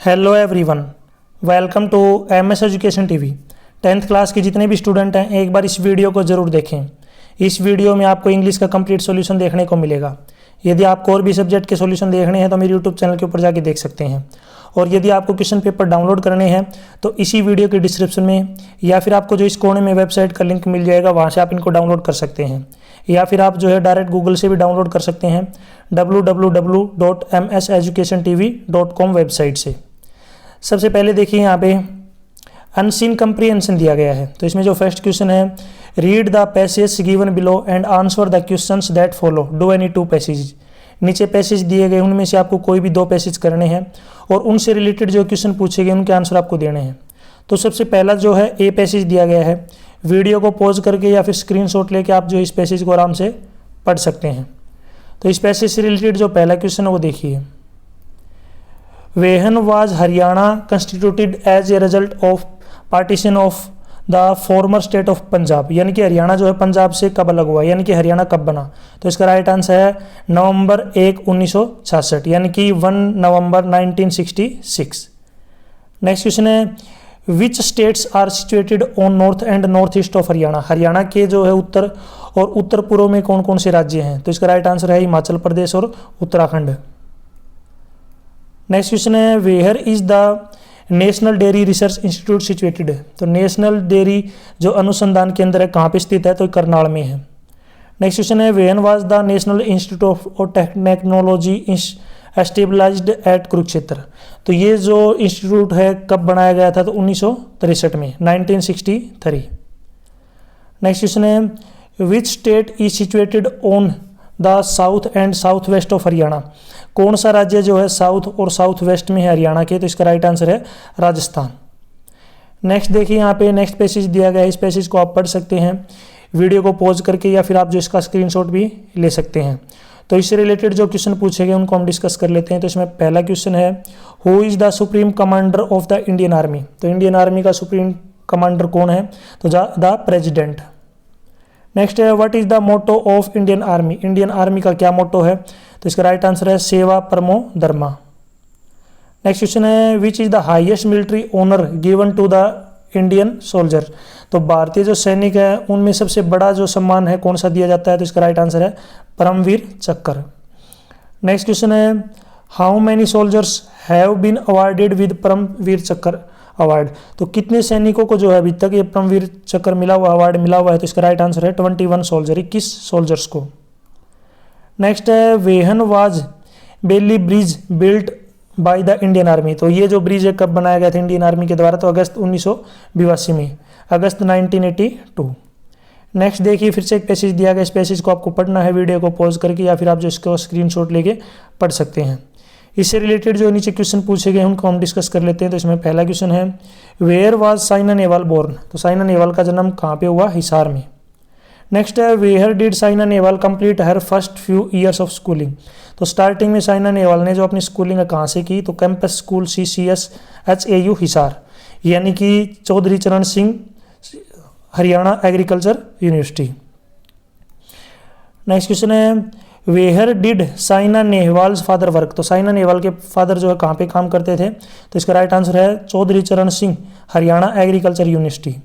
Hello everyone, welcome to MS education TV. 10th class के जितने भी स्टूडेंट हैं एक बार इस वीडियो को ज़रूर देखें। इस वीडियो में आपको इंग्लिश का कंप्लीट सॉल्यूशन देखने को मिलेगा। यदि आपको और भी सब्जेक्ट के सॉल्यूशन देखने हैं तो मेरे यूट्यूब चैनल के ऊपर जाके देख सकते हैं। और यदि आपको क्वेश्चन पेपर डाउनलोड करने हैं तो इसी वीडियो के डिस्क्रिप्शन में या फिर आपको जो इस कोने में वेबसाइट का लिंक मिल जाएगा, वहाँ से आप इनको डाउनलोड कर सकते हैं। या फिर आप जो है डायरेक्ट गूगल से भी डाउनलोड कर सकते हैं www.mseducationtv.com वेबसाइट से। सबसे पहले देखिए यहाँ पे अनसीन कंप्रीहेंशन दिया गया है। तो इसमें जो फर्स्ट क्वेश्चन है, read the passage given below and answer the questions that follow, do any two passage. नीचे पैसेज दिए गए, उनमें से आपको कोई भी दो पैसेज करने हैं और उनसे रिलेटेड जो क्वेश्चन पूछे गए उनके आंसर आपको देने हैं। तो सबसे पहला जो है ए पैसेज दिया गया है। वीडियो को पॉज करके या फिर स्क्रीनशॉट लेके आप जो इस पैसेज को आराम से पढ़ सकते हैं। तो इस पैसेज से रिलेटेड जो पहला क्वेश्चन है वो देखिए, when was Haryana constituted as a result of partition of the former state of Punjab. यानी कि हरियाणा जो है पंजाब से कब अलग हुआ, यानी कि हरियाणा कब बना। तो इसका राइट आंसर है नवंबर 1, 1966, यानी कि 1 नवंबर 1966। नेक्स्ट क्वेश्चन है, which states are situated on north and north east of Haryana. Haryana के जो है उत्तर और उत्तर पूर्व में कौन कौन से राज्य हैं। तो इसका राइट आंसर है हिमाचल प्रदेश और उत्तराखंड। नेक्स्ट क्वेश्चन है, where is the national dairy research institute situated. तो नेशनल डेयरी जो अनुसंधान केंद्र है कहाँ पे स्थित है, तो करनाल में है। नेक्स्ट क्वेश्चन है, when was the national institute of technology established at Kurukshetra. तो ये जो इंस्टीट्यूट है कब बनाया गया था, तो 1963 में, 1963। नेक्स्ट क्वेश्चन है, which state is situated on the south and south west of Haryana. कौन सा राज्य जो है साउथ और साउथ वेस्ट में है हरियाणा के, तो इसका राइट आंसर है राजस्थान। नेक्स्ट देखिए यहाँ पे नेक्स्ट पैसेज दिया गया है। इस पैसेज को आप पढ़ सकते हैं वीडियो को पॉज करके या फिर आप जो इसका स्क्रीनशॉट भी ले सकते हैं। तो इससे रिलेटेड जो क्वेश्चन पूछे गए उनको हम डिस्कस कर लेते हैं। तो इसमें पहला क्वेश्चन है, who is the supreme commander of the Indian army. तो इंडियन आर्मी का सुप्रीम कमांडर कौन है, तो द प्रेजिडेंट। नेक्स्ट है, what is the motto of Indian army. Indian army का क्या मोटो है, तो इसका राइट आंसर है सेवा परमो धर्मा। नेक्स्ट क्वेश्चन है, which is the highest military honour given to the Indian soldier. तो भारतीय जो सैनिक है उनमें सबसे बड़ा जो सम्मान है कौन सा दिया जाता है, तो इसका राइट आंसर है परमवीर चक्र। नेक्स्ट क्वेश्चन है, how many soldiers have been awarded with Paramvir Chakra award. तो कितने सैनिकों को जो है अभी तक ये परमवीर चक्र मिला हुआ, अवार्ड मिला हुआ है, तो इसका राइट आंसर है 21 सोल्जर, 21 सोल्जर्स को। नेक्स्ट है, when was Bailey bridge built by the Indian army. तो ये जो ब्रिज है कब बनाया गया था इंडियन आर्मी के द्वारा, तो अगस्त 1982 में, अगस्त 1982। नेक्स्ट देखिए फिर से एक पैसेज दिया गया। इस पैसेज को आपको पढ़ना है वीडियो को पॉज करके या फिर आप जो इसको स्क्रीनशॉट लेके पढ़ सकते हैं। इससे रिलेटेड जो नीचे क्वेश्चन पूछे गए उनको हम डिस्कस कर लेते हैं। तो इसमें पहला क्वेश्चन है, where was Saina Nehwal born. तो साइना नेहवाल का जन्म कहाँ पे हुआ, हिसार में। नेक्स्ट है, where did Saina Nehwal complete her first few years of schooling. तो स्टार्टिंग में साइना नेहवाल ने जो अपनी स्कूलिंग कहाँ से की, तो campus school CCS HAU Hisar, यानी कि Chaudhary Charan Singh Haryana agriculture university. Next question है, where did Saina Nehwal father work. तो साइना नेहवाल के फादर जो है कहाँ पे काम करते थे, तो इसका राइट आंसर है Chaudhary Charan Singh Haryana agriculture university.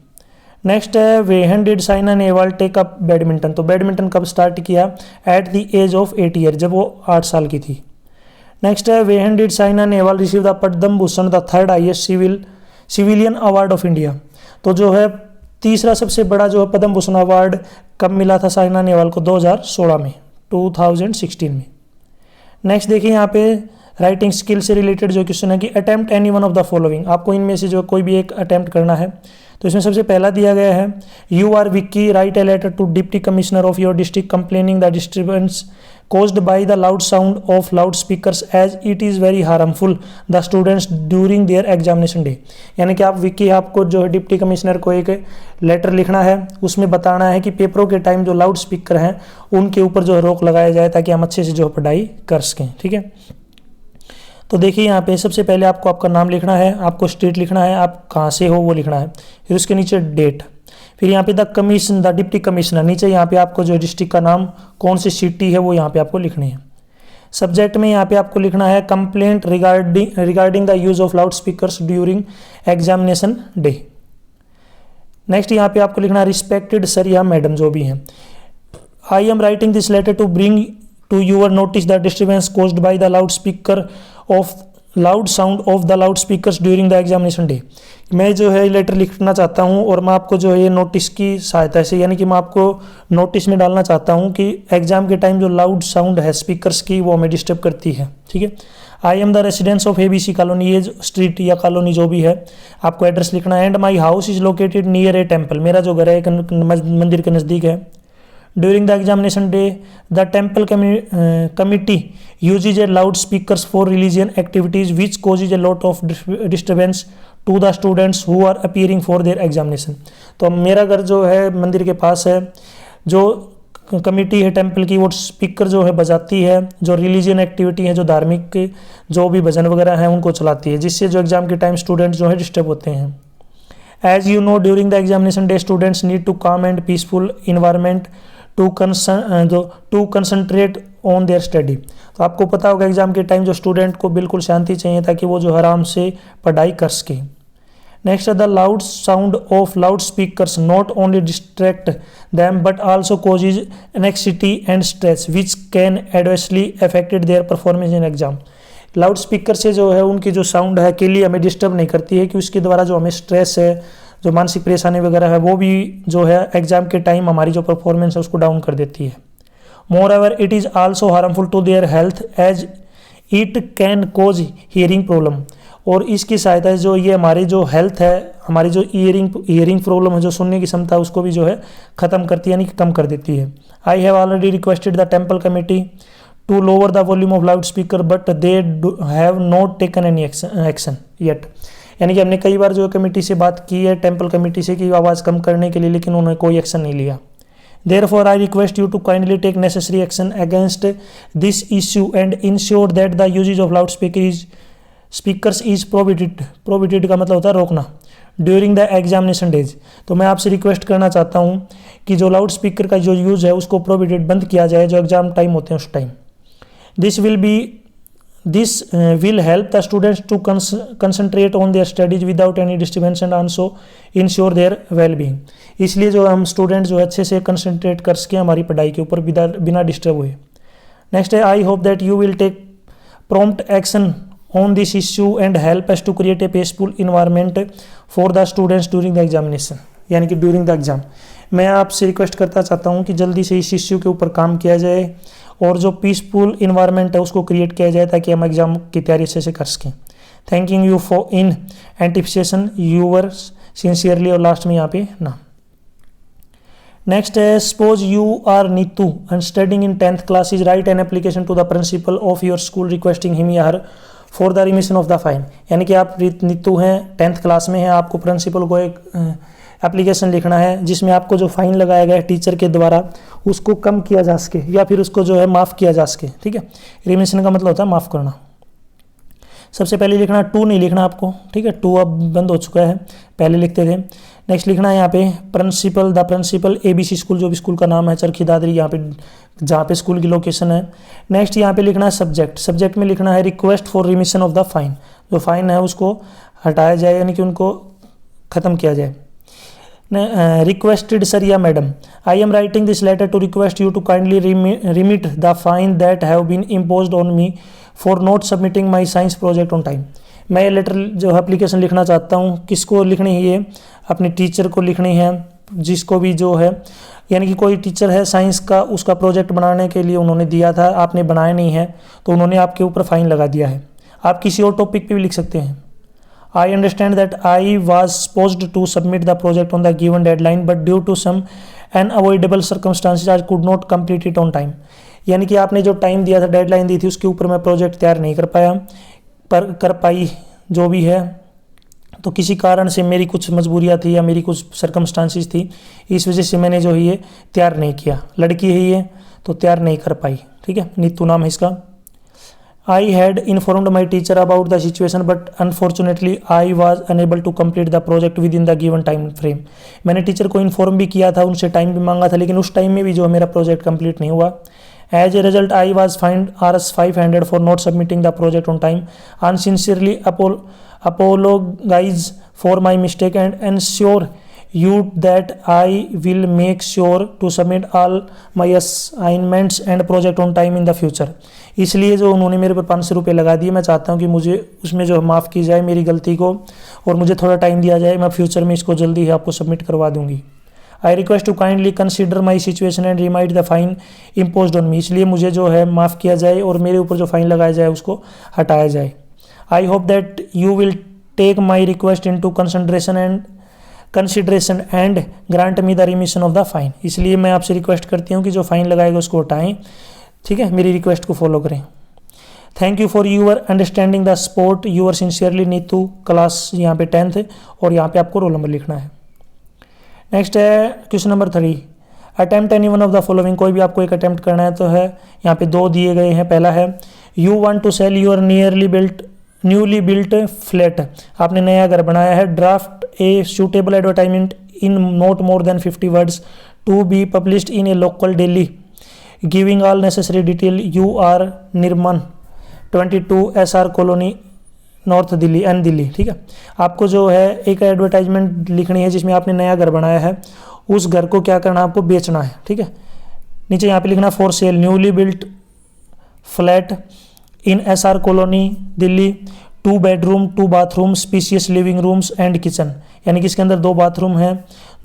Next है, when did Saina Nehwal take up badminton. तो बैडमिंटन कब स्टार्ट किया, at the age of 8 year, जब वो 8 साल की थी। नेक्स्ट है, when did Saina Nehwal receive the Padma Bhushan, the third highest civilian award of India. तो जो है तीसरा सबसे बड़ा जो है पद्म भूषण अवार्ड कब मिला था साइना नेहवाल को, 2016 में, 2016 में। नेक्स्ट देखिए यहाँ पे राइटिंग स्किल से रिलेटेड जो क्वेश्चन है कि attempt any one of the following. आपको इनमें से जो कोई भी एक अटेम्प्ट करना है। तो इसमें सबसे पहला दिया गया है, you are Vicky write a letter to deputy commissioner of your district complaining the disturbance caused by the loud sound of loudspeakers as it is very harmful the students during their examination day। यानी कि आप विक्की, आपको जो है deputy commissioner को एक letter लिखना है, उसमें बताना है कि पेपरों के टाइम जो लाउड स्पीकर हैं उनके ऊपर जो है रोक लगाया जाए ताकि हम अच्छे से जो है पढ़ाई कर सकें। ठीक है, तो देखिए यहाँ पे सबसे पहले आपको आपका नाम लिखना है, आपको स्टेट लिखना है, आप कहाँ से हो वो लिखना है, फिर उसके नीचे डेट, फिर यहाँ पे the commission the deputy commissioner, नीचे यहाँ पे आपको जो डिस्ट्रिक्ट का नाम कौन सी सिटी है वो यहाँ पे आपको लिखनी है। सब्जेक्ट में यहाँ पे आपको लिखना है complaint regarding the use of loud speakers during examination day. Next यहाँ पे आपको लिखना है रिस्पेक्टेड सर या मैडम जो भी हैं, I am writing this letter to bring to your notice the disturbance caused by the loud sound of the loud speakers during the examination day. मैं जो है लेटर लिखना चाहता हूँ और मैं आपको जो है ये नोटिस की सहायता से, यानी कि मैं आपको नोटिस में डालना चाहता हूँ कि एग्जाम के टाइम जो लाउड साउंड है स्पीकर्स की वो हमें डिस्टर्ब करती है। ठीक है, I am the residence of ABC colony, ये स्ट्रीट या कॉलोनी जो भी है आपको एड्रेस लिखना है। And my house is located near A temple, मेरा जो घर है एक मंदिर के नज़दीक है। During the examination day the temple committee uses a loudspeakers for religion activities which causes a lot of disturbance to the students who are appearing for their examination। तो मेरा घर जो है मंदिर के पास है, जो कमिटी है टेम्पल की वो स्पीकर जो है बजाती है, जो रिलीजियन एक्टिविटी है, जो धार्मिक जो भी भजन वगैरह हैं उनको चलाती है, जिससे जो एग्जाम के टाइम स्टूडेंट्स जो है डिस्टर्ब होते हैं। As you know, during the examination day, students need to calm and peaceful environment to concentrate on their study। तो आपको पता होगा एग्जाम के टाइम जो स्टूडेंट को बिल्कुल शांति चाहिए ताकि वो जो आराम से पढ़ाई कर सके। Next, the loud sound of loud speakers not only distract them but also causes anxiety and stress which can adversely affected their performance in exam. Loud speaker से जो है उनकी जो साउंड है अकेली हमें डिस्टर्ब नहीं करती है कि उसके द्वारा जो हमें स्ट्रेस है, जो मानसिक परेशानी वगैरह है वो भी जो है एग्जाम के टाइम हमारी जो परफॉर्मेंस है उसको डाउन कर देती है। Moreover it is also harmful to their health as it can cause hearing problem. और इसकी सहायता जो ये हमारी जो हेल्थ है, हमारी जो हियरिंग प्रॉब्लम है, जो सुनने की क्षमता उसको भी जो है ख़त्म करती है, यानी कि कम कर देती है। I have already requested the temple committee to lower the volume of loudspeaker but they have not taken any action yet। यानी कि हमने कई बार जो कमेटी से बात की है, टेम्पल कमेटी से, कि आवाज़ कम करने के लिए, लेकिन उन्होंने कोई एक्शन नहीं लिया। Therefore I request you to kindly take necessary action against this issue and ensure that the usage of speakers is prohibited। prohibited का मतलब होता है रोकना। ड्यूरिंग द एग्जामिनेशन डेज, तो मैं आपसे रिक्वेस्ट करना चाहता हूँ कि जो लाउड स्पीकर का जो यूज़ है उसको प्रोहिबिटेड, बंद किया जाए जो एग्जाम टाइम होते हैं उस time. This will help the students to concentrate on their studies without any disturbance and also ensure their well-being। इसलिए जो हम स्टूडेंट जो अच्छे से कंसंट्रेट कर सकें हमारी पढ़ाई के ऊपर बिना डिस्टर्ब हुए। नेक्स्ट है, I hope that you will take prompt action on this issue and help us to create a peaceful environment for the students during the examination। यानी कि ड्यूरिंग द एग्जाम मैं आपसे रिक्वेस्ट करता चाहता हूँ कि जल्दी से इस इश्यू के ऊपर काम किया जाए और जो पीसफुल इन्वायरमेंट है उसको क्रिएट किया जाए ताकि हम एग्जाम की तैयारी अच्छे से कर सकें। Thanking you for in anticipation yours sincerely, और लास्ट में यहाँ पे ना। नेक्स्ट है, suppose you are Neetu and studying in 10th class, is write an application to the principal of your school requesting him या her for the remission of the fine. यानी कि आप नीतू हैं, 10th क्लास में हैं, आपको प्रिंसिपल को एक एप्लीकेशन लिखना है जिसमें आपको जो फाइन लगाया गया है टीचर के द्वारा उसको कम किया जा सके या फिर उसको जो है माफ़ किया जा सके। ठीक है, रिमिशन का मतलब होता है माफ़ करना। सबसे पहले लिखना, टू नहीं लिखना आपको, ठीक है, टू अब बंद हो चुका है, पहले लिखते थे। नेक्स्ट लिखना है यहाँ पे principal, the principal ABC school, जो भी स्कूल का नाम है, चरखी दादरी, यहाँ पे जहाँ पे स्कूल की लोकेशन है। नेक्स्ट यहाँ पे लिखना है सब्जेक्ट, सब्जेक्ट में लिखना है request for remission of the fine, जो फाइन है उसको हटाया जाए यानी कि उनको ख़त्म किया जाए। रिक्वेस्टेड सर या madam, I am writing this letter to request you to kindly remit the fine that have been imposed on me for not submitting my science project on time. मैं ये लेटर जो application लिखना चाहता हूँ, किसको लिखनी है ये, अपने टीचर को लिखनी है, जिसको भी जो है, यानी कि कोई टीचर है साइंस का, उसका प्रोजेक्ट बनाने के लिए उन्होंने दिया था, आपने बनाया नहीं है तो उन्होंने आपके ऊपर फाइन लगा दिया है। आप किसी और टॉपिक पे भी लिख सकते हैं। I understand that I was supposed to submit the project on the given deadline, but due to some unavoidable circumstances I could not complete it on time। यानी कि आपने जो टाइम दिया था, डेडलाइन दी थी, उसके ऊपर मैं प्रोजेक्ट तैयार नहीं कर पाई जो भी है, तो किसी कारण से मेरी कुछ मजबूरियाँ थी या मेरी कुछ सर्कमस्टांसिस थी, इस वजह से मैंने जो है ये तैयार नहीं किया। लड़की है ये तो तैयार नहीं कर पाई। ठीक है, नीतू नाम है इसका। I had informed my teacher about the situation but unfortunately I was unable to complete the project within the given time frame। मैंने टीचर को इन्फॉर्म भी किया था, उनसे टाइम भी मांगा था, लेकिन उस टाइम में भी जो मेरा प्रोजेक्ट कंप्लीट नहीं हुआ। As a result I was fined Rs 500 for not submitting the project on time, I sincerely apologize for my mistake and ensure you that I will make sure to submit all my assignments and project on time in the future। इसलिए जो उन्होंने मेरे पर 500 रुपये लगा दिए, मैं चाहता हूँ कि मुझे उसमें जो माफ़ की जाए मेरी गलती को, और मुझे थोड़ा टाइम दिया जाए, मैं फ्यूचर में इसको जल्दी ही आपको सबमिट करवा दूंगी। I request to kindly consider my situation and remind the fine imposed on me, इसलिए मुझे जो है माफ़ किया जाए और मेरे ऊपर जो फाइन लगाया जाए उसको हटाया जाए। I hope that you will take my request into consideration and grant me the remission of the fine। इसलिए मैं आपसे रिक्वेस्ट करती हूँ कि जो फाइन लगाएगा उसको हटाएं, ठीक है, मेरी रिक्वेस्ट को फॉलो करें। Thank you for your understanding the sport, your sincerely Neetu, class यहाँ पे 10th, और यहाँ पे आपको रोल नंबर लिखना है। नेक्स्ट है question number 3, attempt any one of the following, कोई भी आपको एक अटेम्प्ट करना है तो है, यहाँ पे 2 दिए गए हैं। पहला है you want to sell your newly built flat, आपने नया घर बनाया है, draft a suitable advertisement in not more than 50 words to be published in a local daily giving all necessary detail, you are Nirman 22 SR colony north Delhi N Delhi. ठीक है, आपको जो है एक एडवर्टाइजमेंट लिखनी है जिसमें आपने नया घर बनाया है, उस घर को क्या करना है, आपको बेचना है। ठीक है, नीचे यहाँ पे लिखना for sale newly built flat in SR colony Delhi, 2 bedroom 2 bathroom spacious living rooms and kitchen, यानी कि इसके अंदर 2 बाथरूम है,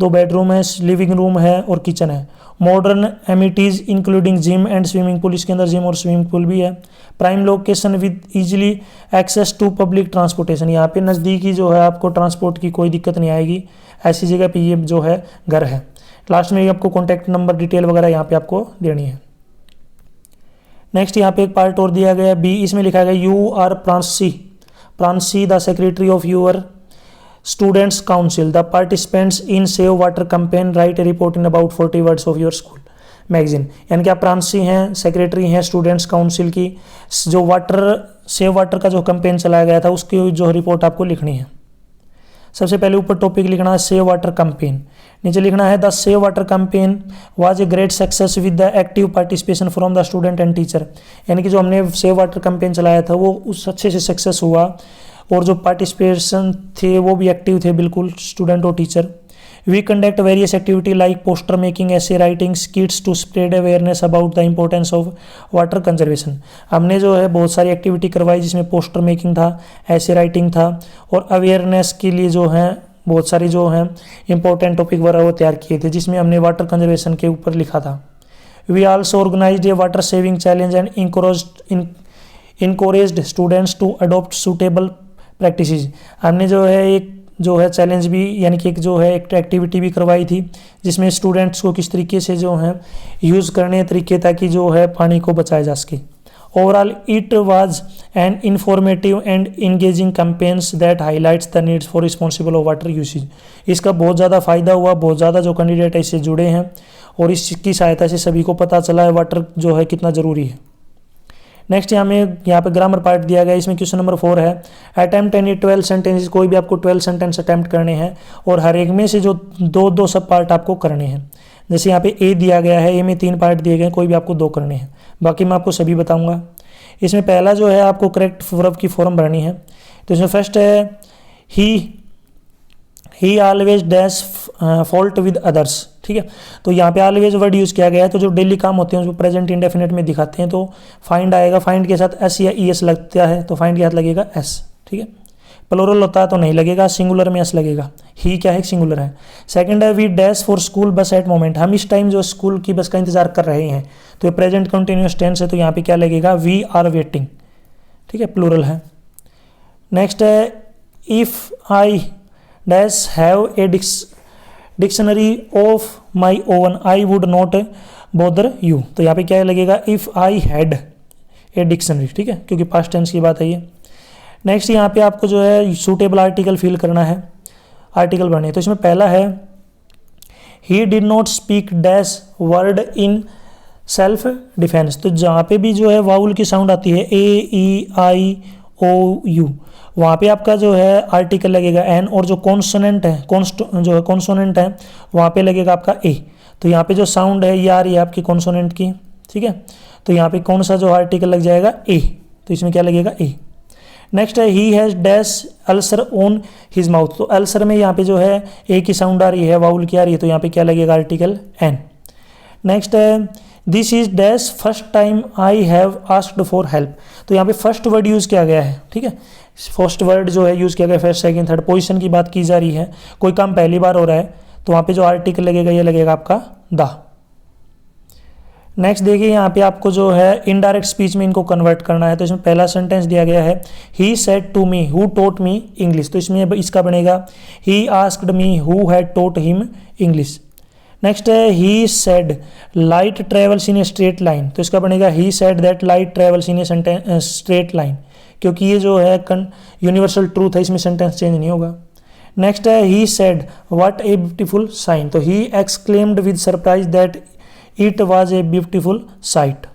2 बेडरूम है, लिविंग रूम है और किचन है। Modern amenities including gym and swimming pool, इसके अंदर जिम और स्विमिंग पूल भी है। Prime location with easily access to public transportation, यहाँ पे नज़दीकी जो है आपको ट्रांसपोर्ट की कोई दिक्कत नहीं आएगी, ऐसी जगह पे ये जो है घर है। लास्ट में आपको कॉन्टैक्ट नंबर डिटेल वगैरह यहाँ पे आपको देनी है। नेक्स्ट यहाँ पे एक पार्ट और दिया गया है बी, इसमें लिखा गया you are Pranshi the secretary of your students council, the participants in save water campaign write a report in about 40 words of your school magazine, यानी कि आप प्रांसी हैं, सेक्रेटरी हैं स्टूडेंट्स काउंसिल की, जो सेव वाटर का जो कैंपेन चलाया गया था उसकी जो रिपोर्ट आपको लिखनी है। सबसे पहले ऊपर टॉपिक लिखना है सेव वाटर कैंपेन, नीचे लिखना है the save water campaign was a great success with the active participation from the student and teacher, यानी कि जो हमने सेव वाटर कैंपेन चलाया था वो उस अच्छे से सक्सेस हुआ और जो पार्टिसिपेशन थे वो भी एक्टिव थे बिल्कुल, स्टूडेंट और टीचर। We conduct various activity like poster making, essay writing, skits to spread awareness about the importance of water conservation, हमने जो है बहुत सारी एक्टिविटी करवाई जिसमें पोस्टर मेकिंग था, ऐसे राइटिंग था, और अवेयरनेस के लिए जो है बहुत सारी जो है इंपॉर्टेंट टॉपिक वगैरह वो तैयार किए थे जिसमें हमने वाटर कंजर्वेशन के ऊपर लिखा था। We also organized a water saving challenge and encouraged students to adopt suitable practices, हमने जो है एक जो है चैलेंज भी, यानी कि एक जो है एक एक्टिविटी भी करवाई थी जिसमें स्टूडेंट्स को किस तरीके से जो है यूज़ करने तरीके ताकि जो है पानी को बचाया जा सके। Overall it was an informative and engaging campaigns that highlights the needs for responsible of water usage, इसका बहुत ज़्यादा फायदा हुआ, बहुत ज़्यादा जो कैंडिडेट इससे जुड़े हैं और इसकी सहायता से सभी को पता चला है वाटर जो है कितना ज़रूरी है। नेक्स्ट यहाँ पे ग्रामर पार्ट दिया गया, इसमें क्वेश्चन नंबर 4 है अटेम्प्ट एनी 12 सेंटेंसेस, कोई भी आपको 12 सेंटेंस अटेम्प्ट करने हैं और हर एक में से जो 2-2 सब पार्ट आपको करने हैं। जैसे यहाँ पे ए दिया गया है, ए में 3 पार्ट दिए गए हैं, कोई भी आपको 2 करने हैं, बाकी मैं आपको सभी बताऊँगा। इसमें पहला जो है आपको करेक्ट वर्ब की फॉर्म भरनी है, तो इसमें फर्स्ट है ही always dash fault with others, ठीक है, तो यहाँ पे ऑलवेज वर्ड यूज़ किया गया है, तो जो डेली काम होते हैं उसको प्रेजेंट इंडेफिनिट में दिखाते हैं, तो फाइंड आएगा, फाइंड के साथ एस या ई एस लगता है तो फाइंड के साथ लगेगा एस, ठीक है। प्लूरल होता है तो नहीं लगेगा, सिंगुलर में एस लगेगा, ही क्या है सिंगुलर है। सेकंड है we dash for school bus at moment, हम इस टाइम जो स्कूल की बस का इंतजार कर रहे हैं, तो ये प्रेजेंट कंटिन्यूअस टेंस है तो यहाँ पे क्या लगेगा वी आर वेटिंग, ठीक है, प्लूरल है। नेक्स्ट है if I dash have a dictionary of my oven I would not bother you, तो यहाँ पे क्या लगेगा if I had a dictionary, ठीक है, क्योंकि पास्ट टेंस की बात है ये। नेक्स्ट यहाँ पे आपको जो है सूटेबल आर्टिकल फिल करना है, आर्टिकल बने, तो इसमें पहला है he did not speak dash word in self defence, तो जहाँ पे भी जो है वाउल की साउंड आती है ए ई आई ओ यू, वहाँ पे आपका जो है आर्टिकल लगेगा एन, और जो कॉन्सोनेंट है जो है कॉन्सोनेंट है वहाँ पे लगेगा आपका ए, तो यहाँ पे जो साउंड है ये आ रही है आपकी कॉन्सोनेंट की, ठीक है, तो यहाँ पे कौन सा जो आर्टिकल लग जाएगा, ए, तो इसमें क्या लगेगा, ए। नेक्स्ट है he has dash ulcer on his mouth, तो अल्सर में यहाँ पे जो है ए की साउंड आ रही है, वाउल की आ रही है, तो यहाँ पे क्या लगेगा, आर्टिकल एन। नेक्स्ट है this is dash first time I have asked for help, तो यहाँ पे फर्स्ट वर्ड यूज़ किया गया है, ठीक है, फर्स्ट वर्ड जो है यूज़ किया गया, फर्स्ट सेकंड थर्ड पोजीशन की बात की जा रही है, कोई काम पहली बार हो रहा है, तो वहाँ पे जो आर्टिकल लगेगा ये लगेगा आपका द। नेक्स्ट देखिए यहाँ पे आपको जो है इनडायरेक्ट स्पीच में इनको कन्वर्ट करना है, तो इसमें पहला सेंटेंस दिया गया है he said to me who taught me English, तो इसमें इसका बनेगा he asked me who had taught him English. Next है he said light travels in a straight line, तो इसका बनेगा he said that light travels in a straight line, क्योंकि ये जो है यूनिवर्सल ट्रूथ है, इसमें सेंटेंस चेंज नहीं होगा। नेक्स्ट है he said what a beautiful sight, तो he exclaimed with surprise that it was a beautiful sight.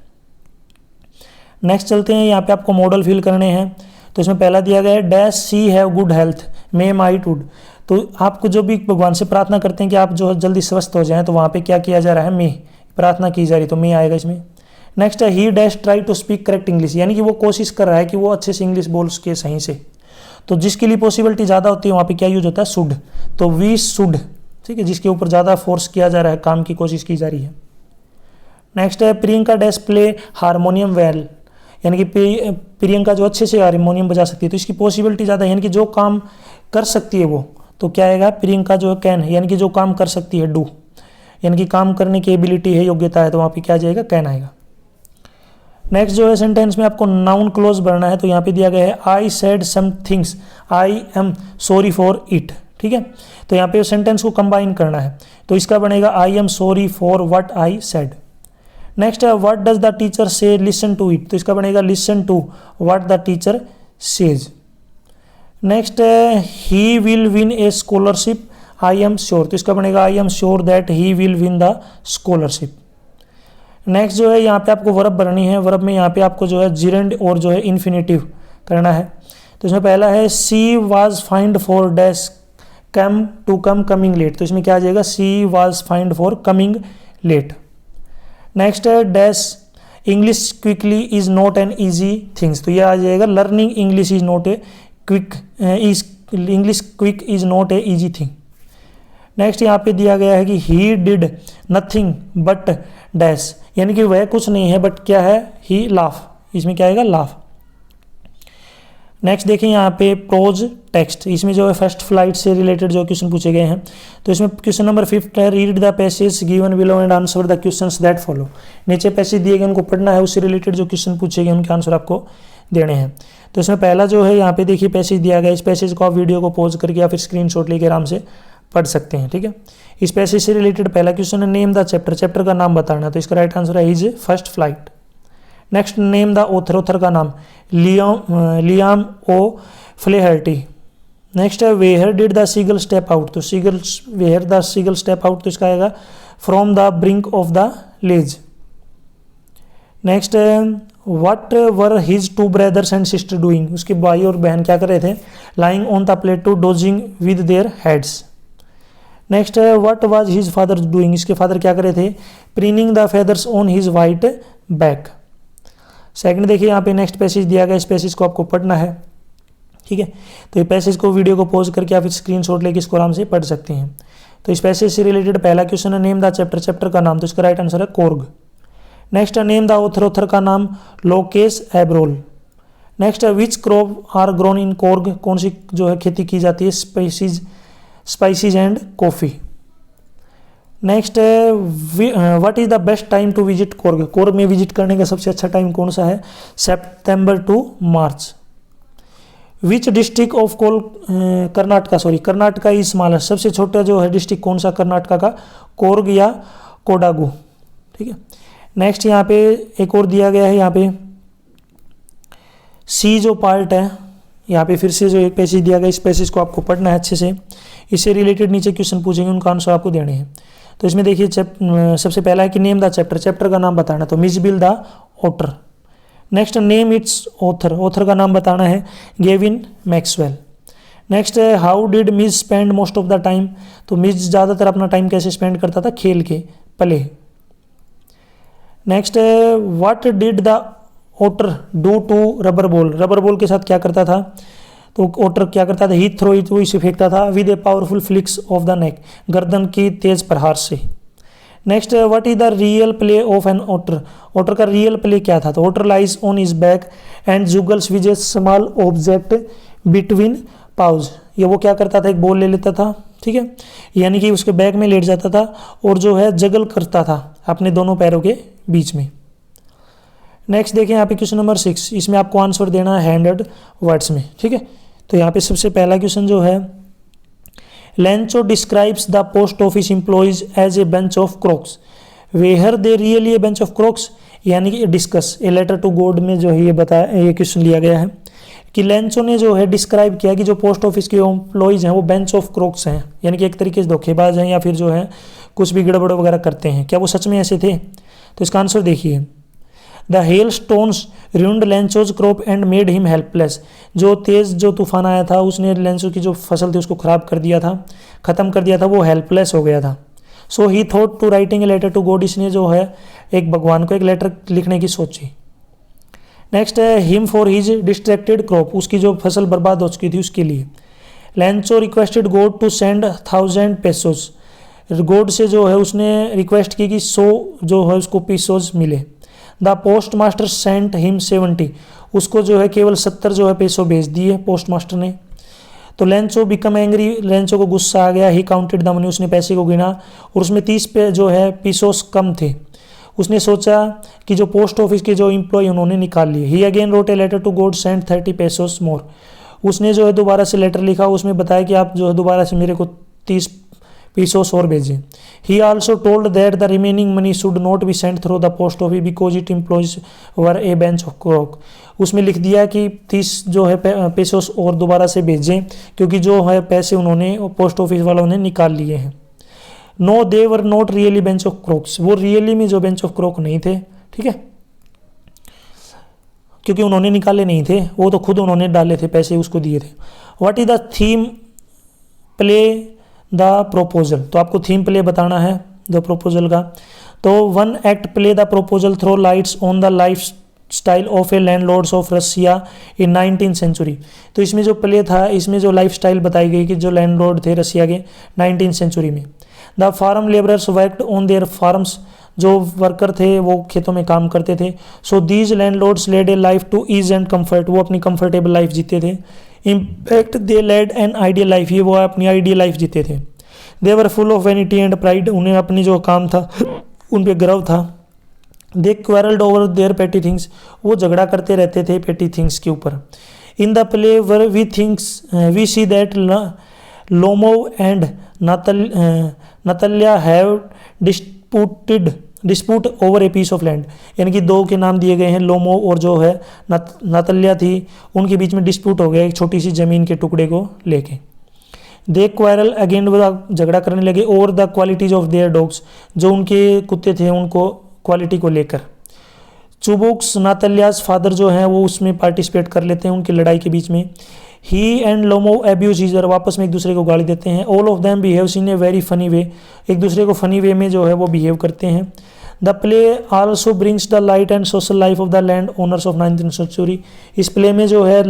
Next चलते हैं, यहाँ पे आपको मॉडल फिल करने हैं, तो इसमें पहला दिया गया है dash she have good health may might would, तो आपको जो भी भगवान से प्रार्थना करते हैं कि आप जो जल्दी स्वस्थ हो जाएं, तो वहाँ पे क्या किया जा रहा है, मे प्रार्थना की जा रही, तो मे आएगा इसमें। नेक्स्ट है he dash try to speak correct English, यानी कि वो कोशिश कर रहा है कि वो अच्छे से इंग्लिश बोल सके सही से, तो जिसके लिए पॉसिबिलिटी ज़्यादा होती है वहाँ पे क्या यूज होता है, शुड, तो वी शुड, ठीक है, जिसके ऊपर ज़्यादा फोर्स किया जा रहा है, काम की कोशिश की जा रही है। नेक्स्ट है Priyanka dash play harmonium well, यानी कि प्रियंका जो अच्छे से हारमोनियम बजा सकती है, तो इसकी पॉसिबिलिटी ज़्यादा है, यानी कि जो काम कर सकती है वो, तो क्या आएगा, प्रियंका जो कैन, यानी कि जो काम कर सकती है, डू, यानी कि काम करने की एबिलिटी है, योग्यता है, तो वहाँ पे क्या जाएगा, कैन आएगा। नेक्स्ट जो है सेंटेंस में आपको नाउन क्लोज भरना है, तो यहाँ पे दिया गया है I said some things I am sorry for it, ठीक है, तो यहाँ पे सेंटेंस को कंबाइन करना है, तो इसका बनेगा I am sorry for what I said. Next है what does the teacher say listen to it, तो इसका बनेगा listen to what the teacher says. Next है he will win a scholarship I am sure, तो इसका बनेगा I am sure that he will win the scholarship. Next जो है यहाँ पे आपको वर्ब भरनी है, वर्ब में यहाँ पे आपको जो है जिरेंड और जो है इन्फिनेटिव करना है, तो इसमें पहला है she was fined for dash come to come coming late, तो इसमें क्या आ जाएगा, she was fined for coming late. Next है dash English quickly is not an easy things, तो ये आ जाएगा learning English is not a quick, English quick is not a easy thing. Next यहाँ पे दिया गया है कि he did nothing but dash, यानी कि वह कुछ नहीं है बट क्या है, ही लाफ, इसमें क्या आएगा, लाफ। नेक्स्ट देखिए यहाँ पे प्रोज टेक्स्ट, इसमें जो है फर्स्ट फ्लाइट से रिलेटेड जो क्वेश्चन पूछे गए हैं, तो इसमें क्वेश्चन नंबर 5 है read the passage given below and answer the questions that follow, नीचे पैसेज दिए गए उनको पढ़ना है, उससे रिलेटेड जो क्वेश्चन पूछे गए उनके आंसर आपको देने हैं। तो इसमें पहला जो है यहाँ पे देखिए पैसेज दिया गया, इस पैसेज को आप वीडियो को पॉज करके या फिर स्क्रीनशॉट लेके आराम से पढ़ सकते हैं, ठीक है। इस पैसेज से रिलेटेड पहला क्वेश्चन है नेम द चैप्टर, चैप्टर का नाम बताना, तो इसका राइट आंसर है his first flight. Next name the author, author का नाम लियाम ओ फ्लेहर्टी। नेक्स्ट है where did the seagull step out, तो seagulls where the seagull step out, तो इसका आएगा from the brink of the ledge. Next है what were his two brothers and sister doing, उसके भाई और बहन क्या कर रहे थे, lying on the plateau dozing with their heads. Next है what was his father doing, इसके फादर क्या कर रहे थे, preening the feathers on his white back. Second देखिए यहाँ पे नेक्स्ट पैसेज दिया गया, इस पैसेज को आपको पढ़ना है, ठीक है, तो ये पैसेज को वीडियो को पॉज करके या फिर स्क्रीनशॉट लेके इसको आराम से पढ़ सकते हैं। तो इस पैसेज से रिलेटेड पहला क्वेश्चन है नेम द चैप्टर, चैप्टर का नाम, तो इसका राइट आंसर है कोर्ग। नेक्स्ट है नेम द ऑथर, ऑथर का नाम लोकेस एब्रोल। नेक्स्ट है which crop are grown in Coorg, कौन सी जो है खेती की जाती है, स्पाइसीज एंड कॉफ़ी। नेक्स्ट है what is the best time to visit Coorg, Coorg में विजिट करने का सबसे अच्छा टाइम कौन सा है, September to March. Which district of Karnataka is smallest, सबसे छोटा जो है डिस्ट्रिक्ट कौन सा कर्नाटका का, कोर्ग या कोडागु, ठीक है। नेक्स्ट यहाँ पे एक और दिया गया है, यहाँ पे सी जो पार्ट है, यहाँ पे फिर से जो एक पैसेज दिया गया, इस पैसेज को आपको पढ़ना है अच्छे से, इससे रिलेटेड नीचे क्वेश्चन पूछेंगे, उनका आंसर आपको देने हैं। तो इसमें देखिए सबसे पहला है कि नेम द चैप्टर, चैप्टर का नाम बताना, तो Mijbil the otter. Next name its author, author का नाम बताना है गेविन मैक्सवेल। नेक्स्ट है how did Mij spend most of the time, तो मिज ज़्यादातर अपना टाइम कैसे स्पेंड करता था, खेल के, play. Next, what did the otter do to rubber ball, rubber ball के साथ क्या करता था, तो ओटर क्या करता था, ही थ्रो इट, वो इसे फेंकता था with a powerful flicks of the neck, गर्दन की तेज प्रहार से। Next, what is the real play of an otter, otter का रियल प्ले क्या था, तो otter lies on his back and juggles with a small object between paws, ये वो क्या करता था, एक बॉल ले लेता था, ठीक है, यानी कि उसके बैक में लेट जाता था और जो है जगल करता था अपने दोनों पैरों के बीच में। नेक्स्ट देखें यहाँ पे क्वेश्चन नंबर 6, इसमें आपको आंसर देना है 100 वर्ड्स में, ठीक है। तो यहाँ पे सबसे पहला क्वेश्चन जो है, Lencho describes the post office employees as a bench of crooks, where they really a bench of crooks, यानी कि discuss a letter to God में जो है ये बताया, ये क्वेश्चन लिया गया है कि लेंचो ने जो है डिस्क्राइब किया कि जो पोस्ट ऑफिस के एम्प्लॉइज हैं वो बेंच ऑफ क्रॉक्स हैं, यानी कि एक तरीके से धोखेबाज हैं या फिर जो है कुछ भी गड़बड़ वगैरह करते हैं। क्या वो सच में ऐसे थे? तो इसका आंसर देखिए, the hail stones ruined Lencho's crop and made him helpless, जो तेज जो तूफान आया था उसने लेंचो की जो फसल थी उसको खराब कर दिया था, खत्म कर दिया था, वो हेल्पलेस हो गया था। So he thought to writing a letter to God, इसने जो है एक भगवान को एक लेटर लिखने की सोची। नेक्स्ट है him for his distracted crop, उसकी जो फसल बर्बाद हो चुकी थी उसके लिए। Lencho requested God to send 1000 pesos, God से जो है उसने रिक्वेस्ट की कि 100 जो है उसको पेसोस मिले। The post master sent him 70, उसको जो है केवल 70 जो है पेसो भेज दिए पोस्ट मास्टर ने। तो लेंचो बिकम एंग्री, लेंचो को गुस्सा आ गया, ही काउंटेड द मनी, उसने पैसे को गिना और उसमें 30 पे जो है पीसोस कम थे। उसने सोचा कि जो पोस्ट ऑफिस के जो एम्प्लॉय उन्होंने निकाल लिए। He again wrote a letter to God sent 30 pesos more, उसने जो है दोबारा से लेटर लिखा, उसमें बताया कि आप जो है दोबारा से मेरे को 30 पीसोस और भेजें। He also told that the remaining money should not be sent through the post office because it employees were a bench of crook, उसमें लिख दिया कि 30 जो है पेसोस और दोबारा से भेजें क्योंकि जो है पैसे उन्होंने पोस्ट ऑफिस वालों ने निकाल लिए हैं। No they were not really bench of crooks, वो रियली में जो बेंच ऑफ क्रॉक नहीं थे, ठीक है, क्योंकि उन्होंने निकाले नहीं थे, वो तो खुद उन्होंने डाले थे, पैसे उसको दिए थे। What is the theme play the proposal, तो आपको थीम प्ले बताना है द प्रोपोजल का। तो 1 act play the proposal throw lights on the life style of a landlords of Russia in 19th century, तो इसमें जो प्ले था इसमें जो लाइफ स्टाइल बताई गई कि जो लैंडलॉर्ड थे रसिया के 19th सेंचुरी में। The farm labourers worked on their farms, जो वर्कर थे वो खेतों में काम करते थे। So these landlords led a life to ease and comfort, वो अपनी कंफर्टेबल लाइफ जीते थे। Impact they led an ideal life, ये वो अपनी आइडियल लाइफ जीते थे। They were full of vanity and pride, उन्हें अपनी जो काम था उन पे गर्व था। They quarrelled over their petty things, वो झगड़ा करते रहते थे पेटी थिंग्स के ऊपर। In the play were we see that Lomov and Natalya have dispute over a piece of land, यानी कि दो के नाम दिए गए हैं, लोमो और जो है नतल्या थी, उनके बीच में डिस्प्यूट हो गया एक छोटी सी जमीन के टुकड़े को लेके। दे क्वारल अगेन, झगड़ा करने लगे, और the qualities of their dogs, जो उनके कुत्ते थे उनको क्वालिटी को लेकर। चुबुक्स नातल्यास फादर जो हैं वो उसमें पार्टिसिपेट कर लेते हैं उनकी लड़ाई के बीच में। ही एंड लोमो अब्यूज ईच अदर, वापस में एक दूसरे को गाली देते हैं। All of them behaves in a very funny way, एक दूसरे को फनी वे में जो है वो बिहेव करते हैं। The play also brings the light and social life of the land owners of 19th century, इस प्ले में जो है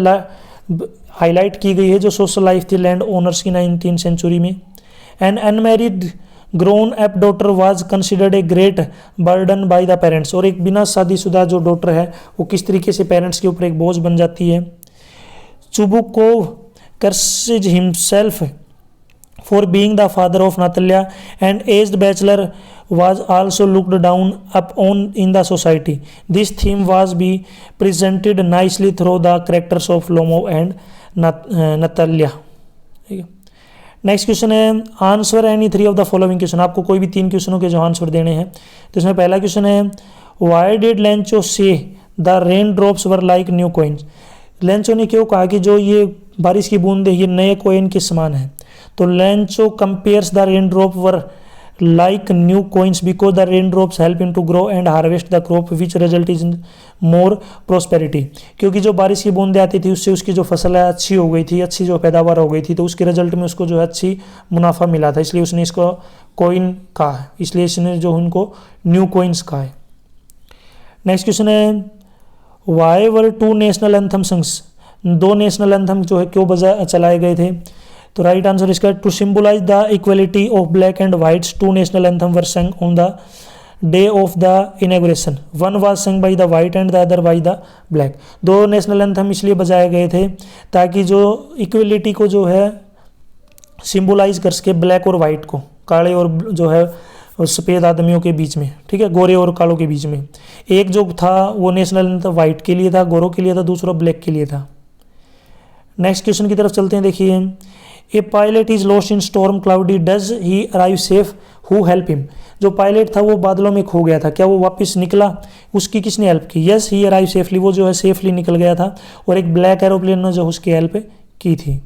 हाईलाइट की गई है जो सोशल लाइफ थी लैंड ओनर्स की 19th सेंचुरी में। An unmarried grown up daughter was considered a great burden by the parents, और एक बिना शादीशुदा जो डॉटर है वो किस तरीके से पेरेंट्स के ऊपर एक बोझ बन जाती है। Chubukov curses himself for being the father of Natalya and aged bachelor was also looked down upon in the society. This theme was be presented nicely through the characters of Lomo and Natalia. Next question है answer any 3 of the following question, आपको कोई भी 3 क्वेश्चनों के जो answer देने हैं। तो इसमें पहला क्वेश्चन है व्हाई डिड लेंचो से the rain drops were like new coins, Lencho ने क्यों कहा कि जो ये बारिश की बूंदें ये नए कॉइन के समान है। तो Lencho compares the rain drop were like new coins because the raindrops help him to grow and harvest the crop which result is more prosperity, क्योंकि जो बारिश की बूंदें आती थी उससे उसकी जो फसल है अच्छी हो गई थी, अच्छी जो पैदावार हो गई थी, तो उसके रिजल्ट में उसको जो है अच्छी मुनाफा मिला था, इसलिए उसने इसको कॉइन कहा है, इसलिए इसने जो उनको न्यू कॉइन्स कहा है। नेक्स्ट क्वेश्चन है why were two national anthem songs, दो नेशनल एंथम जो है क्यों चलाए गए थे? तो राइट आंसर इसका to symbolize the equality of black and whites, two national anthem were sung on the day of the inauguration, one was sung by the white and the other by the black. दो national anthem इसलिए बजाए गए थे ताकि जो equality को जो है सिंबलाइज कर सके ब्लैक और वाइट को, काले और जो है सफ़ेद आदमियों के बीच में, ठीक है, गोरे और कालों के बीच में। एक जो था वो नेशनल एंथम वाइट के लिए था, गोरों के लिए था, दूसरा ब्लैक के लिए था। नेक्स्ट क्वेश्चन की तरफ चलते हैं। देखिए a pilot is lost in storm cloudy, does he arrive safe, who help him. जो पायलट था वो बादलों में खो गया था, क्या वो वापस निकला? उसकी किसने हेल्प की? यस ही अराइव सेफली, वो जो है सेफली निकल गया था और एक ब्लैक एरोप्लेन ने जो उसकी हेल्प की थी।